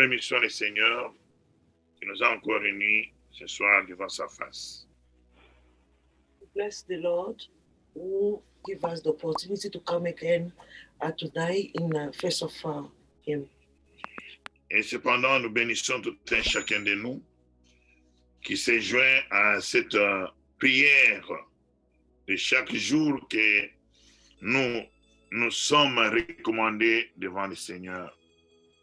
remercions le Seigneur qui nous a encore réunis ce soir devant sa face. Bless the Lord who give us the opportunity to come again tonight in the face of Him. Et cependant, nous bénissons tout un chacun de nous qui s'est joint à cette prière de chaque jour que nous sommes recommandés devant le Seigneur.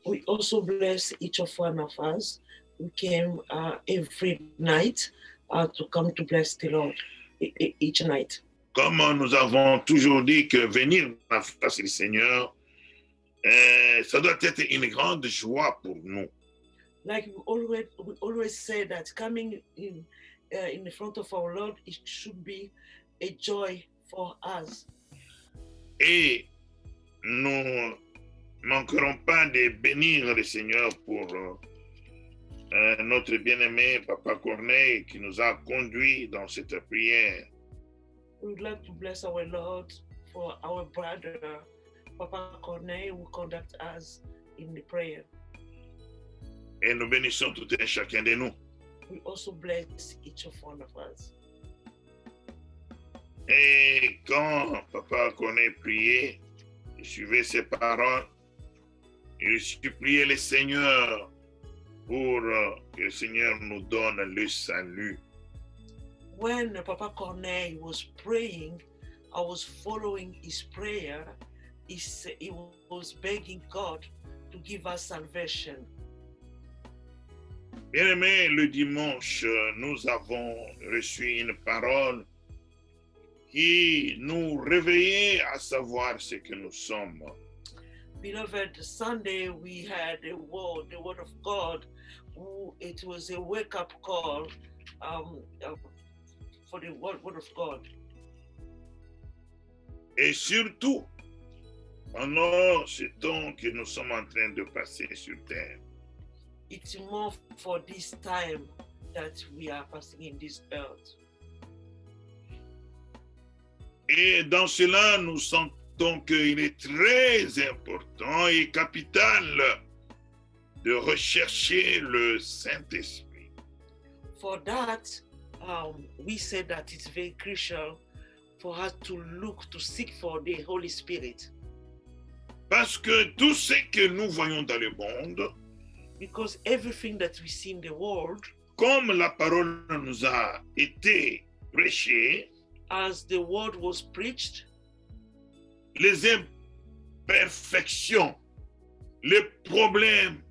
We also bless each of one of us who came every night to come to bless the Lord each night. Comme nous avons toujours dit que venir dans la face du Seigneur, ça doit être une grande joie pour nous. Like we always say that coming in the front of our Lord, it should be a joy for us. Et nous manquerons pas de bénir le Seigneur pour notre bien-aimé Papa Corneille qui nous a conduits dans cette prière. We would like to bless our Lord for our brother Papa Corneille who conduct us in the prayer. Et nous bénissons tout un chacun de nous. We also bless each of one of us. Et quand Papa Corneille priait, il suivait ses paroles, il suppliait le Seigneur pour que le Seigneur nous donne le salut. When Papa Corneille was praying, I was following his prayer. He was begging God to give us salvation. Bien-aimés, le dimanche, nous avons reçu une parole qui nous réveillait à savoir ce que nous sommes. Beloved, Sunday we had the word of God. It was a wake-up call for the word of God. Et surtout, pendant ce temps que nous sommes en train de passer sur terre. It's more for this time that we are passing in this earth. Et dans cela, nous sentons qu'il est très important et capital de rechercher le Saint-Esprit. For that, we said that it's very crucial for us to seek for the Holy Spirit. Parce que tout ce que nous voyons dans le monde, because everything that we see in the world, comme la parole nous a été prêchée, as the word was preached, les imperfections, les problèmes,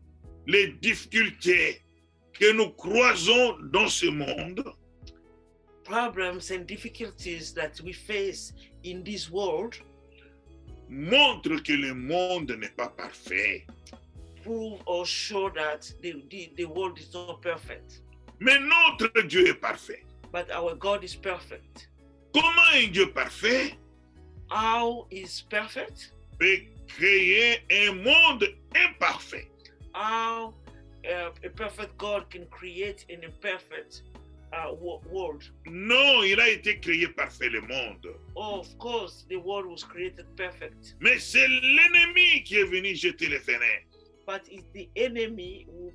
les difficultés que nous croisons dans ce monde, problems and difficulties that we face in this world, montrent que le monde n'est pas parfait. Prove or show that the world is not perfect. Mais notre Dieu est parfait. But our God is perfect. Comment un Dieu parfait How is perfect? peut créer un monde imparfait? How a perfect God can create an imperfect world? Non, il a été créé parfait le monde. Oh, of course, the world was created perfect. Mais c'est l'ennemi qui est venu jeter les fenêtres. But it's the enemy who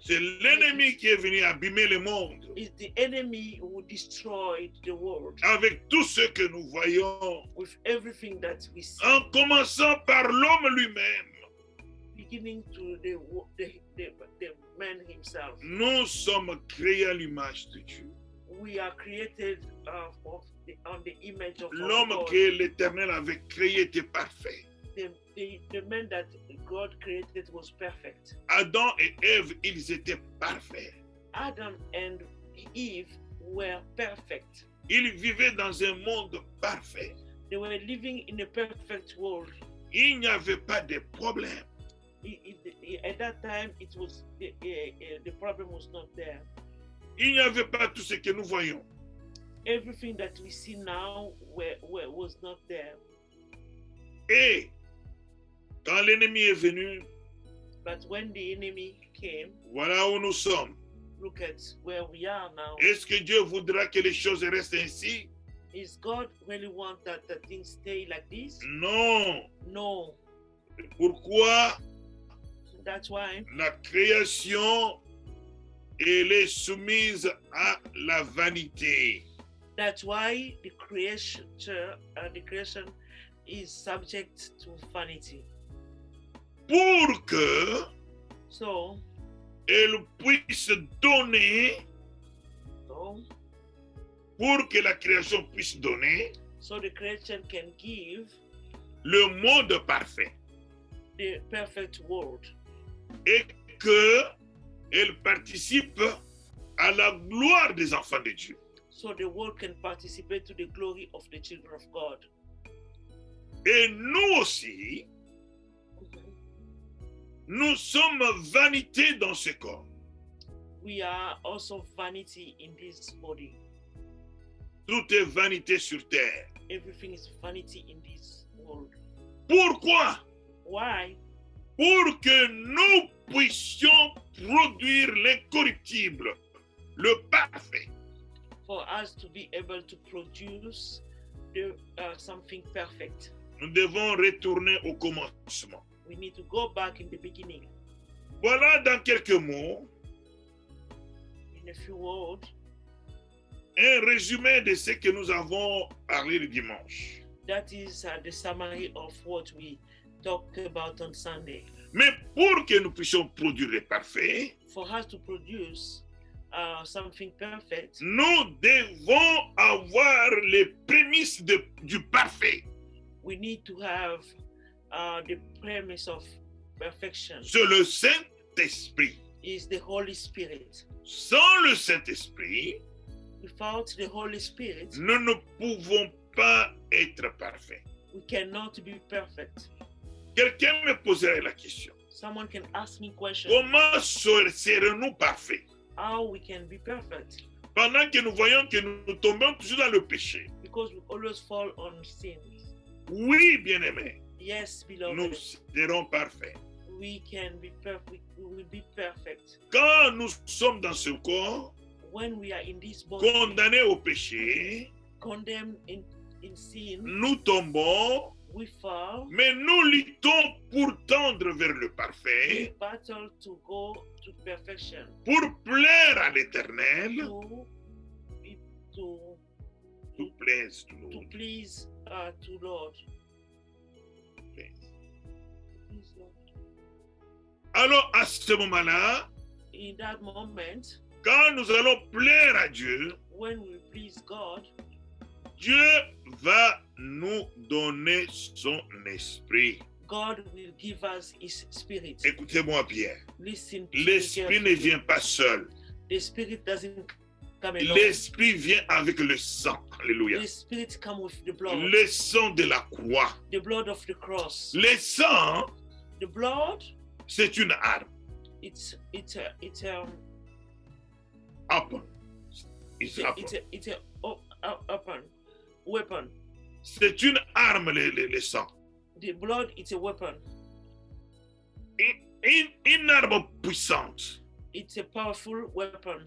c'est l'ennemi qui est venu abîmer le monde. It's the enemy who destroyed the world. Avec tout ce que nous voyons. With everything that we see. En commençant par l'homme lui-même. Beginning to the man himself. Nous sommes créés à l'image de Dieu. We are created on the image of l'homme God. que l'Éternel avait créé était parfait. The man that God created was perfect. Adam et Ève, ils étaient parfaits. Adam and Eve were perfect. Ils vivaient dans un monde parfait. They were living in a perfect world. Il n'y avait pas de problème. At that time, it was the problem was not there. Il n'y avait pas tout ce que nous voyons. Everything that we see now was not there. Et quand l'ennemi est venu, but when the enemy came, voilà où nous sommes. Look at where we are now. Est-ce que Dieu voudra que les choses restent ainsi? Is God really want that things stay like this? Non. No. Pourquoi? That's why la création, elle est soumise à la vanité. the creation is subject to vanity. Pour que So, elle puisse donner, so, pour que la création puisse donner so the creation can give le monde parfait the perfect world, et que elle participe à la gloire des enfants de Dieu. so the world can participate to the glory of the children of God. Et nous aussi, nous sommes vanité dans ce corps. We are also vanity in this body. Tout est vanité sur terre. Everything is vanity in this world. Pourquoi? Why? Pour que nous puissions produire l'incorruptible, le parfait. For us to be able to produce something perfect, Nous devons retourner au commencement. we need to go back in the beginning. Voilà dans quelques mots In a few words, un résumé de ce que nous avons parlé le dimanche. that is the summary of what we talked about on Sunday. Mais pour que nous puissions produire le parfait, For us to produce something perfect, nous devons avoir les prémices du parfait. we need to have the premise of perfection. C'est le Saint-Esprit. Is the Holy Spirit. Sans le Saint-Esprit, Without the Holy Spirit, nous ne pouvons pas être parfaits. we cannot be perfect. Quelqu'un me poserait la question. Someone can ask me questions. Comment serons-nous parfaits? How we can be perfect? Pendant que nous voyons que nous tombons toujours dans le péché. Because we always fall on sins. Oui, bien-aimés, Yes, beloved, nous serons parfaits. we can be perfect. We will be perfect. Quand nous sommes dans ce corps, When we are in this body, condamnés au péché, condemned in sin, nous tombons, we fall. mais nous luttons pour tendre vers le We parfait, battle to go to perfection, pour plaire à l'Éternel, to to please to to Lord. please to Lord. Please, Lord. Alors à ce moment-là, In that moment, quand nous allons plaire à Dieu, when we please God, Dieu va nous donner son esprit. God will give us His Spirit. Écoutez-moi bien, Listen to me l'esprit ne carefully. vient pas seul. The Spirit doesn't come alone. L'esprit vient avec le sang. Alléluia. The Spirit come with the blood. Le sang de la croix. The blood of the cross. Le sang, The blood, c'est une arme. it's Weapon. It's a weapon. C'est une arme, le sang. The blood, it's a weapon. Une arme puissante It's a powerful weapon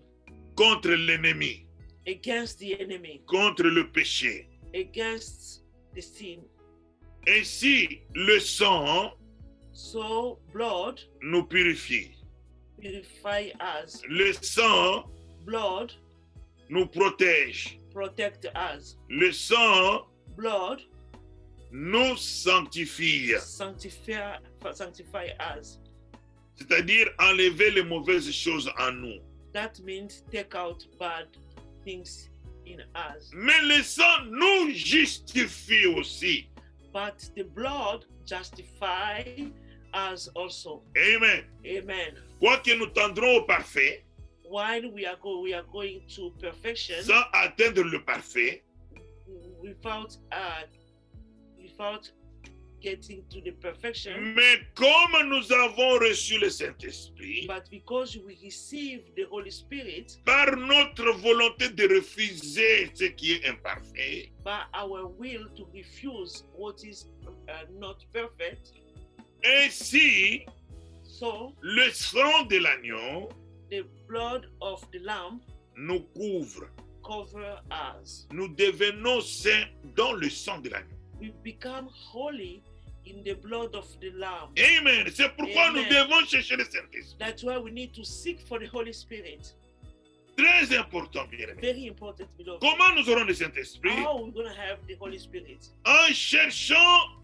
contre l'ennemi, against the enemy, contre le péché. against the sin. Ainsi, le sang So blood nous purifie. purify us. Le sang Blood nous protège. protect us. Le sang Blood nous sanctifie. sanctify us. C'est-à-dire enlever les mauvaises choses en nous. That means take out bad things in us. Mais le sang nous justifie aussi. But the blood justify us also. Amen. Amen. Quoique nous tendrons au parfait, While we are going to perfection sans atteindre le parfait, without getting to the perfection. mais comme nous avons reçu le Saint-Esprit, But because we receive the Holy Spirit, par notre volonté de refuser ce qui est imparfait, by our will to refuse what is not perfect, ainsi so le sang de l'agneau the blood of the Lamb nous couvre. cover us. Nous devenons saints dans le sang de l'agneau. We become holy in the blood of the Lamb. Amen. C'est pourquoi Amen. nous devons chercher le Saint-Esprit. That's why we need to seek for the Holy Spirit. Très important, bien-aimé. Very important, beloved. Comment nous aurons le Saint-Esprit? How are we going to have the Holy Spirit? En cherchant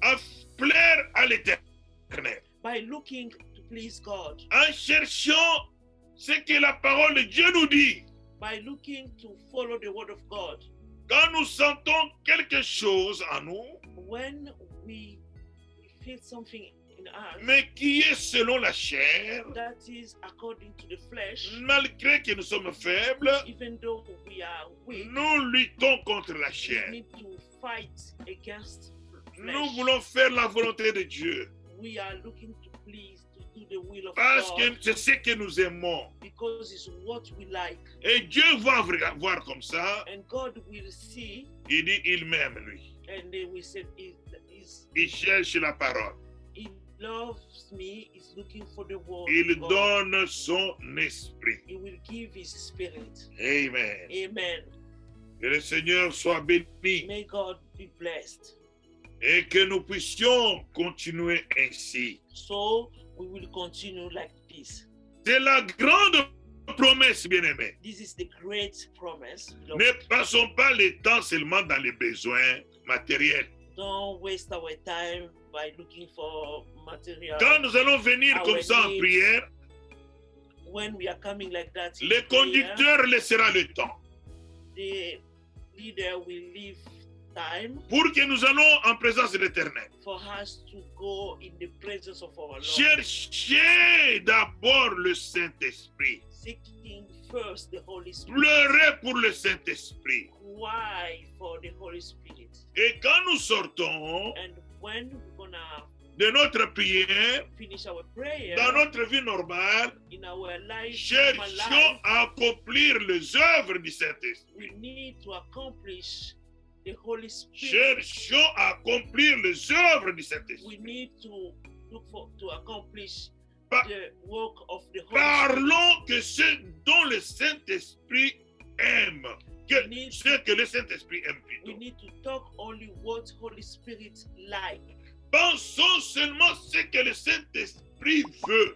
à plaire à l'Éternel. By looking to please God. En cherchant ce que la parole de Dieu nous dit. By looking to follow the word of God. Quand nous sentons quelque chose en nous, When we feel something in us mais qui est selon la chair, that is according to the flesh, malgré que nous sommes faibles, even though we are weak, nous luttons contre la we chair. need to fight against Nous flesh. voulons faire la volonté de Dieu. We are looking to please, to do the will of Parce que God, c'est ce que nous aimons. because it's what we like. Et Dieu va voir comme ça. And God will see, Il dit, il m'aime, lui. and they will say, Il cherche la parole. He loves me, is looking for the word Il of God. donne son esprit. He will give his spirit. Amen. Amen. Que le Seigneur soit béni May God be blessed. et que nous puissions continuer ainsi. So we will continue like this. C'est la grande promesse, bien-aimé. This is the great promise. Ne passons pas le temps seulement dans les besoins matériels. Don't waste our time by looking for material. Quand nous allons venir Our comme ça en needs. prière, When we are coming like that, in le prayer, conducteur laissera le temps the leader will leave time pour que nous allons en présence de l'Éternel. for us to go in the presence of our Lord. Cherchez d'abord le Saint-Esprit. Seeking first the Holy Spirit. Pleurez pour le Saint-Esprit. Why for the Holy Spirit? Et quand nous sortons And when we're gonna de notre prière, finish our prayer dans notre vie normale, in our life, cherchons à accomplir les œuvres du we Saint-Esprit. need to accomplish the Holy Spirit. Cherchons à accomplir les œuvres du We Saint-Esprit. need to look for to accomplish Pa- the work of the Holy Spirit. Parlons que ce dont le Saint-Esprit aime, que ce que le Saint-Esprit aime We plutôt. need to talk only what Holy Spirit like. Pensons seulement ce que le Saint-Esprit veut.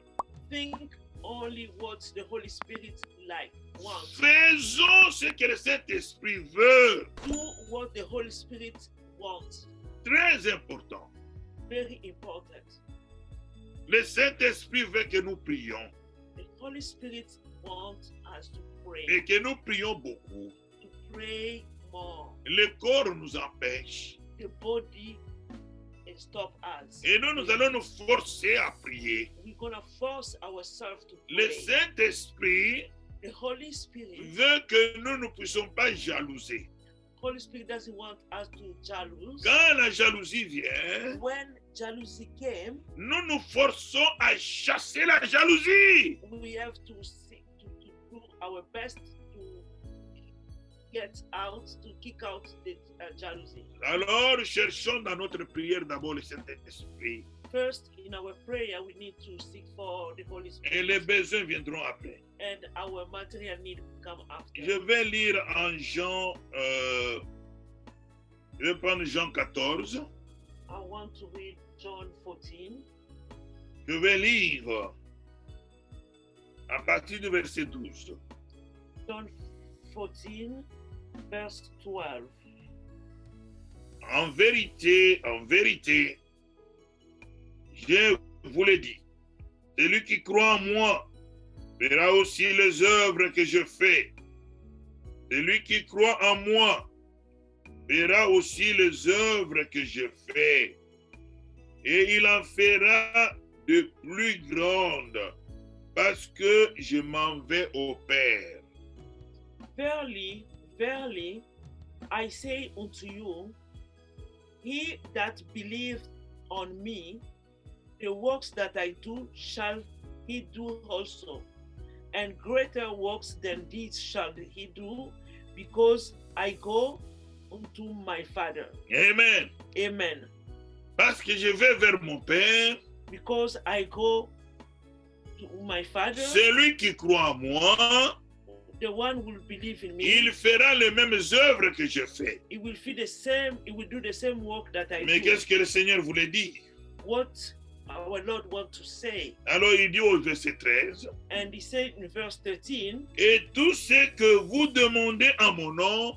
Think only what the Holy Spirit like wants. Faisons ce que le Saint-Esprit veut. Do what the Holy Spirit wants. Très important. Very important. Le Saint-Esprit veut que nous prions The Holy Spirit wants us to pray. et que nous prions beaucoup. To pray more. Le corps nous empêche The body stop us. et nous allons nous forcer à prier. We're gonna force ourselves to Le pray. Saint-Esprit The Holy Spirit. veut que nous ne puissions pas jalouser. Holy Spirit doesn't want us to jealous. Quand la jalousie vient, When jealousy came, nous nous forçons à chasser la jalousie. we have to seek to do our best to get out, to kick out the jealousy. Alors, cherchons dans notre prière d'abord le Saint-Esprit. First, in our prayer, we need to seek for the Holy Et les Spirit, besoins viendront après. and our material need come after. Je vais lire en Jean, je vais prendre Jean 14. I want to read John 14. Je vais lire à partir du verset 12. John 14, verse 12. En vérité, je vous l'ai dit, celui qui croit en moi verra aussi les œuvres que je fais. Celui qui croit en moi verra aussi les œuvres que je fais. Et il en fera de plus grandes, parce que je m'en vais au Père. Verily, verily, I say unto you, he that believeth on me, the works that I do shall he do also, and greater works than these shall he do, because I go unto my Father. Amen. Amen. Parce que je vais vers mon Père, Because I go to my Father, celui qui croit en moi the one who will believe in me, il fera les mêmes œuvres que je fais. he will feel the same, he will do the same work that I Mais do. qu'est-ce que le Seigneur voulait dire? What our Lord wants to say. Alors il dit au verset 13, And he said in verse 13, et tout ce que vous demandez en mon nom,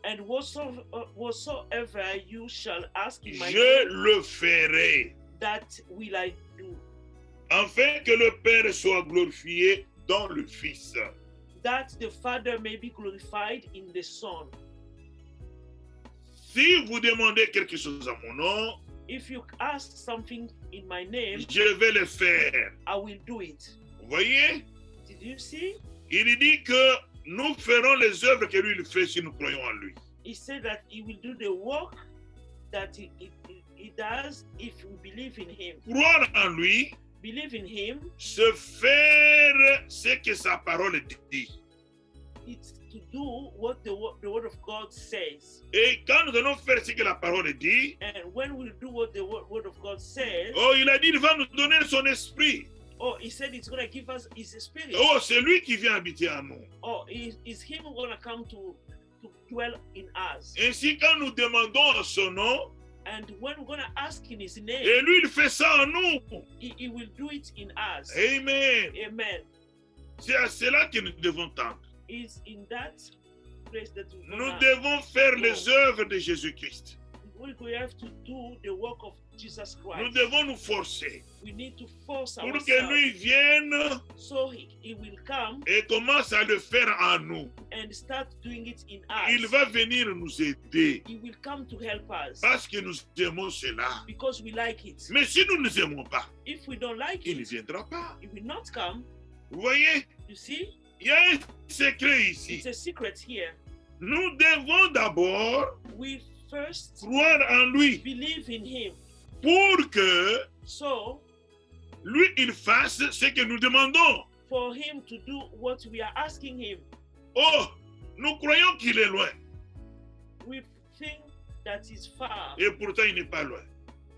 and whatsoever you shall ask in my je name, le ferai, that will I do, afin que le Père soit glorifié dans le Fils. that the Father may be glorified in the Son. Si vous demandez quelque chose en mon nom, If you ask something in my name, je vais le faire. I will do it. Vous voyez? Did you see? Il dit que nous ferons les œuvres que lui il fait si nous croyons en lui. He said that he will do the work that he does if we believe in him. Croire en lui, Believe in him, se faire ce que sa parole dit. it's to do what the word of God says. Et quand nous allons faire ce que la parole dit, And when we do what the word of God says, oh, il a dit, il va nous donner son esprit. oh, he said it's going to give us his spirit. Oh, c'est lui qui vient habiter en nous. Oh, is him going to come to dwell in us? Ainsi, quand nous demandons en son nom, And when we're going to ask in his name, et lui, il fait ça en nous. he will do it in us. Amen. Amen. C'est à cela que nous devons tendre. It's in that place that Nous devons faire les œuvres de Jésus-Christ. we have to do the work of Jesus Nous Christ. devons nous forcer We need to force pour que ourselves lui vienne so he will come et commence à le faire en nous. and start doing it in us. Il va venir nous aider He will come to help us parce que nous aimons cela. because we like it. Mais si nous ne nous aimons pas, If we don't like il ne it, viendra pas. it will not come. Vous voyez, You see, il y a un secret ici. it's a secret here. Nous devons d'abord We first croire en lui believe in him pour que so lui, il fasse ce que nous demandons. for him to do what we are asking him. Oh, nous croyons qu'il est loin We think that is far, et pourtant il n'est pas loin.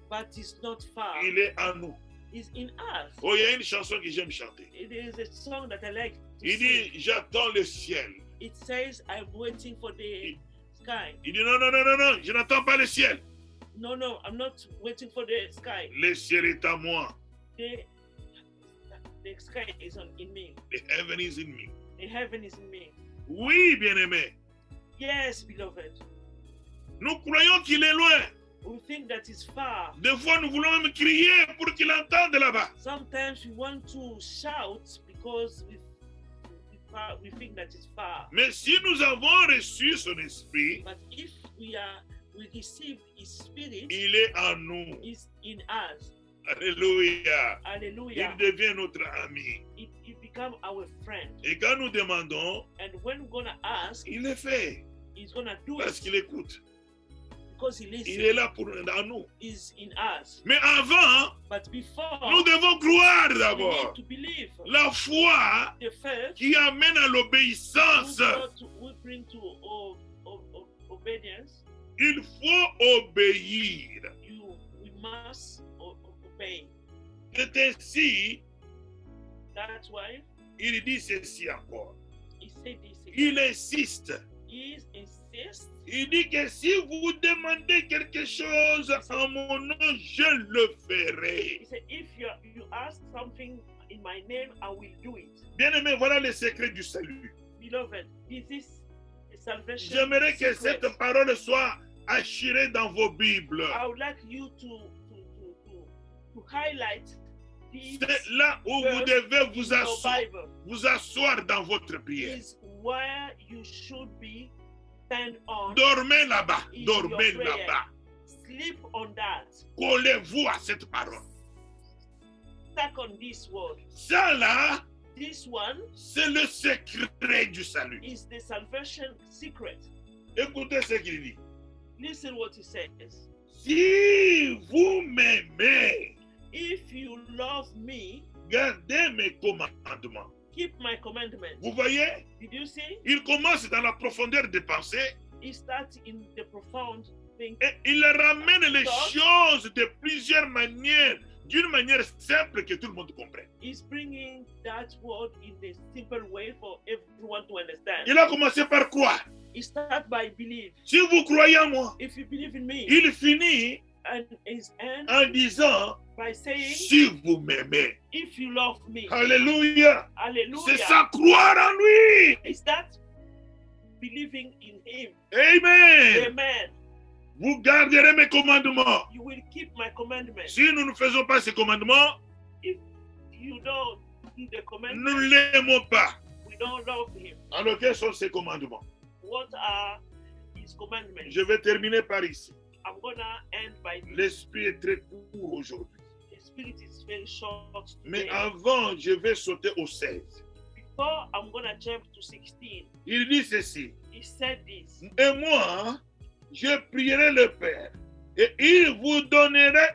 but it's not far. Il est en nous. It's in us. Oh, il y a une chanson que j'aime chanter. It is a song that I like to Il sing. dit, j'attends le ciel. It says, I'm waiting for the sky. Il dit, non, non, non, non, non, je n'attends pas le ciel. No, I'm not waiting for the sky. Le ciel est à moi. The sky is in me. The heaven is in me. The heaven is in me. Oui, bien-aimé. Yes, beloved. Nous croyons qu'il est loin. We think that it's far. Des fois, nous voulons même crier pour qu'il entende là-bas. Sometimes we want to shout because we think that it's far. Mais si nous avons reçu son esprit, But if we receive his spirit, il est en nous. is in us. Alléluia. Hallelujah. Il devient notre ami. It become our friend. Et quand nous demandons, And when we're gonna ask, il le fait. he's gonna do Parce it qu'il écoute. because he Il listens. est là pour nous. Is in us. Mais avant, But before, nous devons croire we d'abord. need to believe. La foi The faith qui amène à l'obéissance. will bring to obedience. Il faut obéir. We must obey. C'est ainsi, That's why il dit ceci encore. he said this. Il insiste. He insists. Il dit que si vous demandez quelque chose en mon nom, je le ferai. He said, if you ask something in my name, I will do it. Bien-aimé, voilà le secret du salut. Beloved, this is a salvation. J'aimerais que secret. cette parole soit assurée dans vos Bibles. I would like you to highlight this. C'est là où vous devez vous asseoir dans votre prière. Is where you should be stand on. Dormez là-bas. in Dormez your prayer. là-bas. Sleep on that. Collez-vous à cette parole. Stuck on this word. Ça là, This one c'est le secret du salut. is the salvation secret. Écoutez ce qu'il dit. Listen what he says. Si vous m'aimez, If you love me, gardez mes commandements. keep my commandments. Vous voyez, Did you see? il commence dans la profondeur des pensées He starts in the profound thing. et il ramène les choses de plusieurs manières, d'une manière simple que tout le monde comprenne. He's bringing that word in the simple way for everyone everyone to understand. Il a commencé par croire. He starts by belief. Si vous croyez en moi, If you believe in me, il finit and his end en disant, by saying, si vous m'aimez. if you love me. Alléluia. C'est Hallelujah. ça, croire en lui. Is that believing in him? Amen. Amen. Vous garderez mes commandements. You will keep my commandments. Si nous ne faisons pas ces commandements, If you don't do the nous commandments, ne l'aimons pas. we don't love him. Alors, quels sont ces commandements? What are his commandments? Je vais terminer par ici. I'm gonna end by this. L'esprit est très court aujourd'hui. The spirit is very short Mais today. avant, je vais sauter au 16. Before I'm gonna jump to 16, Il dit ceci. he said this. Et moi, je prierai le Père, et il vous donnera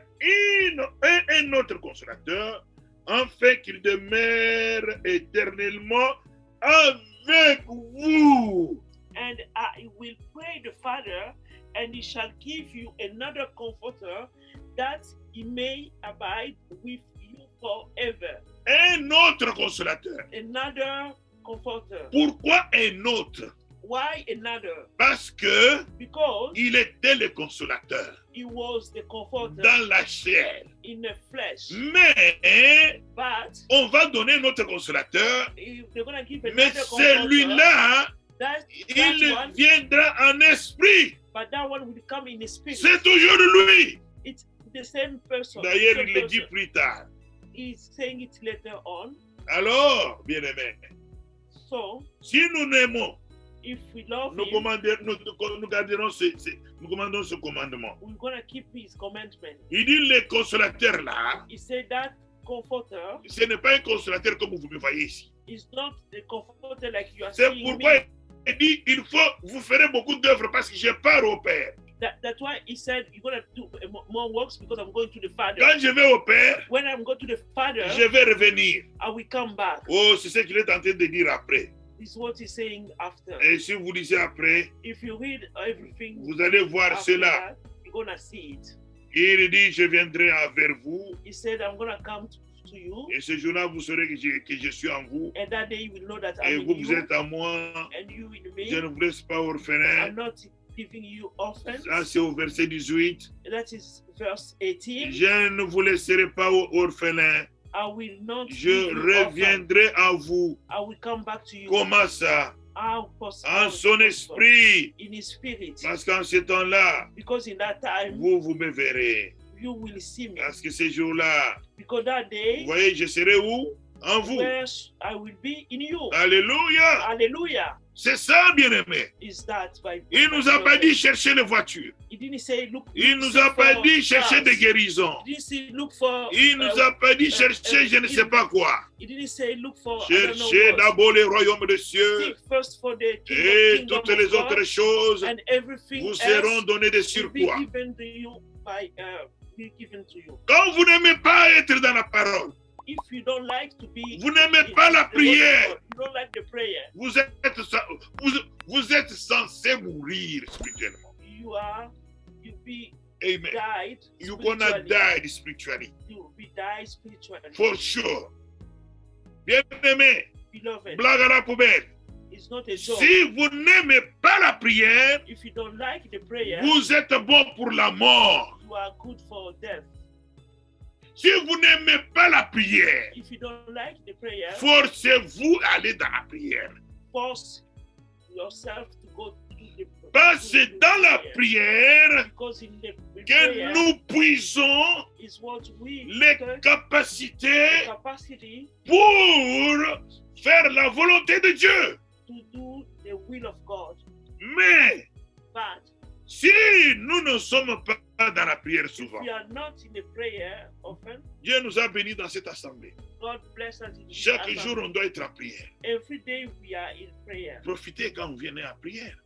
un autre consolateur, afin qu'il demeure éternellement avec vous. And I will pray the Father, and he shall give you another comforter, that he may abide with you forever. Un autre consolateur. Another comforter. Pourquoi un autre? Why another? Parce que Because il était le consolateur he was the comforter dans la chair. in the flesh. Mais But on va donner un autre consolateur, if they're going to give mais another comforter, celui-là, that il one, viendra en esprit. but that one will come in the spirit. C'est toujours lui. It's the same person. D'ailleurs, Same il le dit person. plus tard. He's saying it later on. Alors, bien-aimés, So, si nous l'aimons, if we love nous, him, nous garderons nous commandons ce commandement. we're going to keep his commandment. Il dit le consolateur là, He said that comforter ce n'est pas un consolateur comme vous me voyez ici. is not the comforter like you are C'est seeing pourquoi me. il dit il faut, vous ferez beaucoup d'œuvres parce que je pars au Père. That's why he said you're going to do more works because I'm going to the Father. Quand je vais au Père, When I'm going to the Father, je vais revenir. I will come back. Oh, c'est ce qu'il est en train de dire après. Is what he's saying after. Et si vous lisez après, If you read everything, vous allez voir after cela. that, you're going to see it. Il dit, je viendrai envers vous. He said, I'm going to come to you, Et ce jour-là, vous saurez que je suis en vous. and that day you will know that Et I'm vous, in vous you, êtes en moi. and you in Je me. ne vous laisse pas orphelin. I'm not giving you orphans. Ça, c'est au verset 18. That is verse 18. Je ne vous laisserai pas orphelin. I will not Je leave you orphan. reviendrai à vous. I will come back to you. Comment ça? How possible? En son esprit. In his spirit. Parce qu'en ce temps-là, Because in that time, vous me verrez. you will see me. Parce que ce jour-là, Because that day, vous voyez, je serai où? En vous. where I will be in you. Alléluia. Hallelujah. C'est ça, bien-aimé. Is that by Il nous a pas dit chercher les voitures. He didn't say look. Il look nous a pas for dit chercher cars. des guérisons. He didn't say look for. Il nous a pas dit chercher je ne sais pas quoi. He didn't say look for. I don't know Cherchez what. d'abord les royaumes des cieux Seek first for the et kingdom toutes les of God, autres choses and everything vous else seront données de will be surcroît. given to you by be given to you. Quand vous n'aimez pas être dans la parole, If you don't like to be, vous n'aimez in pas la the word of prière, God, you don't like the prayer. vous êtes censé mourir spirituellement. You be Amen. died. You're gonna spiritually. die spiritually. You will be died spiritually. For sure. Bien-aimé, Beloved, blague à la poubelle. it's not a joke. Si vous n'aimez pas la prière, If you don't like the prayer, vous êtes bon pour la mort. you are good for death. Si vous n'aimez pas la prière, If you don't like the prayer, forcez-vous à aller dans la prière. force yourself to go to the Parce que to the dans la prayer. prière Because in the que prayer nous puisons is what we les get capacités the capacity pour faire la volonté de Dieu. to do the will of God. Mais But si nous ne sommes pas dans la prière if souvent, we are not in the prayer often, Dieu nous a bénis dans cette assemblée. God bless us in this Chaque assembly. jour, on doit être en prière. Every day we are in prayer. Profitez quand vous venez en prière.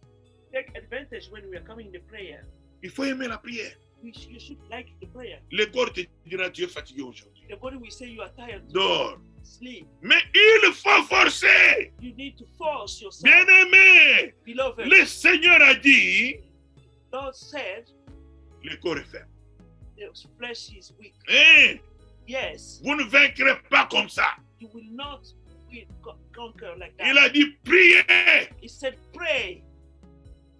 Take advantage when we are coming in the prayer. Il faut aimer la prière. You should like the prayer. Le corps te dira tu es fatigué aujourd'hui. The body will say you are tired. Dors. Sleep. Mais il faut forcer. You need to force yourself. Bien-aimé, Beloved, le Seigneur a dit, God said le corps est faible. the flesh is weak. Hein? Yes, Vous ne vaincrez pas comme ça. you will not we conquer like Il that. a dit priez He said, pray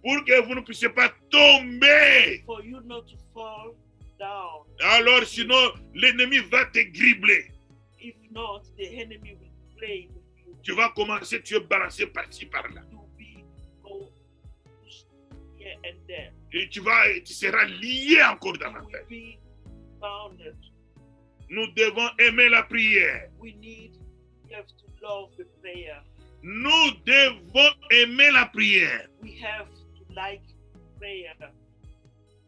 pour que vous ne puissiez pas tomber. for you not to fall down. Alors sinon, l'ennemi va te gribler. If not, the enemy will play with you. Tu vas commencer, tu es balancé par-ci, par-là. You'll be pushed here and there. Et tu seras lié encore dans la You will terre. be bounded. Nous devons aimer la prière. We have to love the prayer. Nous devons aimer la prière. We have to like prayer.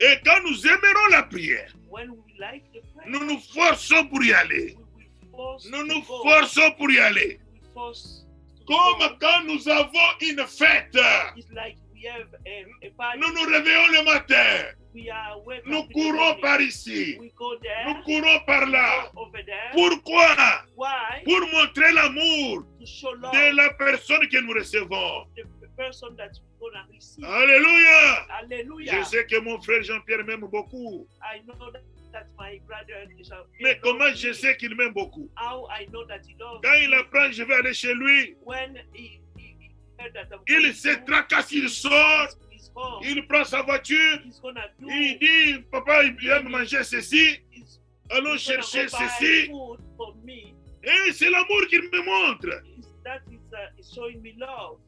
Et quand nous aimerons la prière, When we like the prayer, nous nous forçons pour y aller. we will force Nous to nous go. forçons pour y aller. We will force to Comme go. quand nous avons une fête. It's like we have a party. Nous nous réveillons le matin. We are waking Nous up in the courons morning. par ici. We go there. Nous courons par là. Go over there. Pourquoi? Why? Pour montrer l'amour To show love de la personne que nous recevons. the person that we're gonna receive. Alléluia. Hallelujah. Je sais que mon frère Jean-Pierre m'aime beaucoup. I know that my brother is a Mais comment je sais qu'il m'aime beaucoup? how I know that he loves Quand il me. apprend, je vais aller chez lui. When he heard that I'm Il coming se to tracasse, il sort. his home, Il prend sa voiture. he's gonna do Il dit, papa, il aime manger ceci. he's Allons gonna chercher go buy ceci. food for me. Et c'est l'amour qu'il me montre. That is showing me love.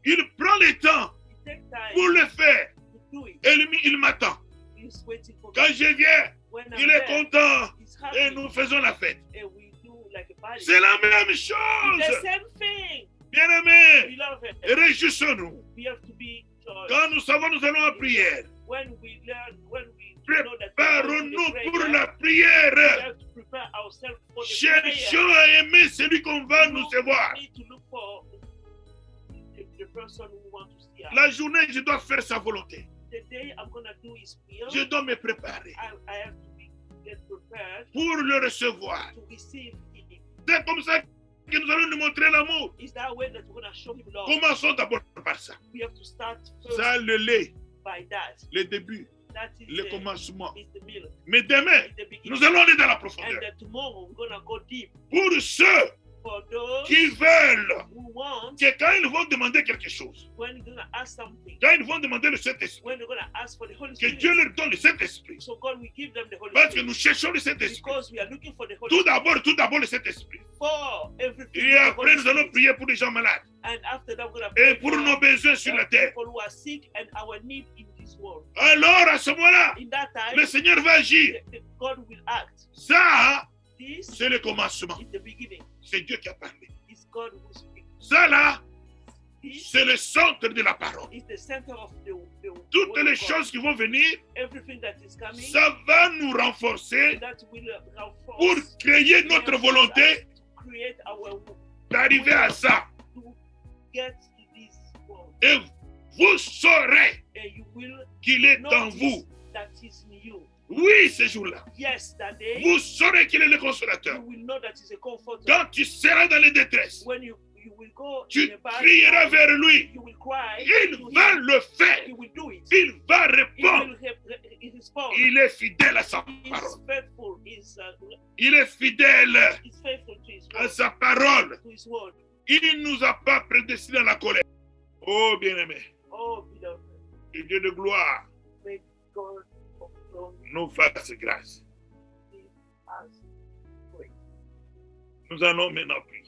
Il prend le temps He take time pour le faire. to do it. Et lui, il m'attend. He's waiting for Quand me. je viens, When I'm il est there, content. he's Et happy. nous faisons la fête. And we do like a party. C'est la même It's chose. the same thing. Bien-aimés, Beloved, réjouissons-nous. we have to be joyous. Quand nous savons, nous allons à prière. When we learn, when we know that we Préparons-nous prayer, pour la we prière. have to prepare ourselves for the Cherchons prayer. à aimer celui qu'on va nous recevoir. We need to look for the person we want to see. La journée, je dois faire sa volonté. The day I'm gonna do His will, Je dois me préparer I have to get prepared pour le recevoir. to receive Him. C'est comme ça que nous allons nous montrer l'amour. It's that way that we're gonna show Him love. Commençons d'abord par ça. We have to start first Ça, le lait, by that. le début, That is le commencement. is the milk. Mais demain, Is the beginning. nous allons aller dans la And profondeur. then tomorrow we're gonna go deep. Pour ceux For those qui veulent who want, que quand ils vont demander quelque chose, when you're gonna ask something, quand ils vont demander le Saint-Esprit, when you're gonna ask for the Holy que Spirit, Dieu leur donne le Saint-Esprit. so God will give them the Holy Parce que Spirit. nous cherchons le Saint-Esprit. Because we are looking for the Holy Tout Spirit d'abord le Saint-Esprit. for everything. Et the après, Holy nous allons Spirit. prier pour les gens malades. And after that, we're gonna Et pray pour for nos besoins sur la terre. people who are sick and our need in this world. Alors, à ce moment-là, In that time, le Seigneur va agir. God will act. Ça, This c'est le commencement. is the beginning. C'est Dieu qui a parlé. It's God who speaks. Ça, là, This c'est le centre de la parole. is the center of the Toutes word les of God. choses qui vont venir, Everything that is coming, ça va nous renforcer that will pour reinforce, créer notre volonté to create our d'arriver à ça. to get to this world. Et vous saurez And you will qu'il est en notice vous. that is in you. Oui, ce jour-là. Yes, that day, Vous saurez qu'il est le you consolateur. will know that is a comforter. Quand tu seras dans les détresses, When you will go tu in a bad crieras time, vers lui. you will cry, Il to va him, le faire. he will do it. Il va He répondre. will respond. Il est fidèle à sa He is parole. faithful, Il est fidèle he's faithful to his à word, sa parole. to his word. Il ne nous a pas prédestinés à la colère. Oh, bien-aimé, Oh, beloved, que Dieu de gloire may God of glory nous fasse grâce. give us grace. Nous allons maintenant prier.